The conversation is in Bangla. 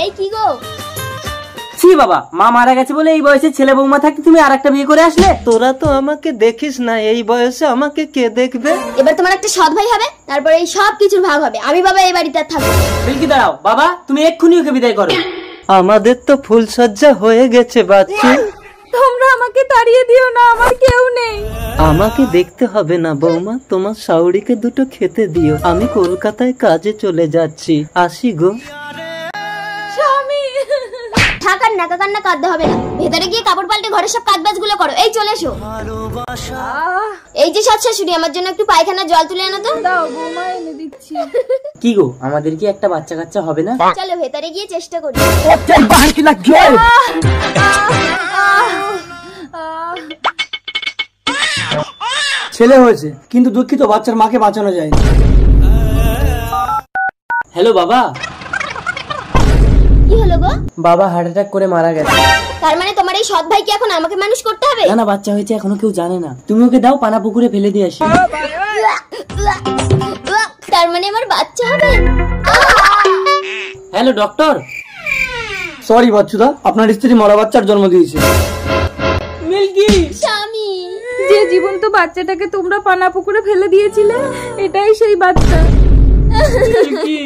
এই কি গো? ছি বাবা, মা মারা গেছে বলে এই বয়সে ছেলে বৌমা থাকতে তুমি আরেকটা বিয়ে করে আসলে। তোরা তো আমাকে দেখিস না, এই বয়সে আমাকে কে দেখবে? এবার তোমার একটা সৎ ভাই হবে, তারপরে এই সব কিছুর ভাগ হবে। আমি বাবা এই বাড়িতে আর থাকবো। মিল্কি দাঁড়াও বাবা, তুমি এক্ষুনি ওকে বিদায় করো। আমাদের তো ফুলসজ্জা হয়ে গেছে বাচ্চু। তোমরা আমাকে তাড়িয়ে দিও না, আমার কেউ নেই। আমাকে দেখতে হবে না বৌমা, তোমার শাওরিকে দুটো খেতে দিও। আমি কলকাতায় কাজে চলে যাচ্ছি, আসি গো। স্বামী থাকার নাকা কান্না কাঁদতে হবে না, ভেতরে গিয়ে কাপড় পাল্টে ঘরের সব কাজবাজ গুলো করো। এই চলে এসো। এই যে সৎ শাশুড়ি, আমার জন্য একটু পায়খানা জল তুলে আনো তো। দাও বৌমা, এনে দিচ্ছি। কি গো, আমাদের কি একটা বাচ্চা কাচ্চা হবে না? চলো ভেতরে গিয়ে চেষ্টা করি। ছেলে হয়েছে, কিন্তু দুঃখিত বাচ্চার মাকে বাঁচানো যায়নি। হ্যালো বাবা। কি হলো গো? বাবা হার্ট অ্যাটাক করে মারা গেছে। তার মানে তোমার এই সৎ ভাই কি এখন আমাকে মানুষ করতে হবে? না না, বাচ্চা হয়েছে এখনো কেউ জানে না। তুমি ওকে দাও, পানা পুকুরে ফেলে দিয়ে আসি। তার মানে আমার বাচ্চা হবে? Hello doctor. সরি বাচ্চুদা, আপনার স্ত্রী মরা বাচ্চার জন্ম দিয়েছে। মিল্কি স্বামী, যে জীবন্ত বাচ্চাটাকে তোমরা পানা পুকুরে ফেলে দিয়েছিলে, এটাই সেই বাচ্চা। মিল্কি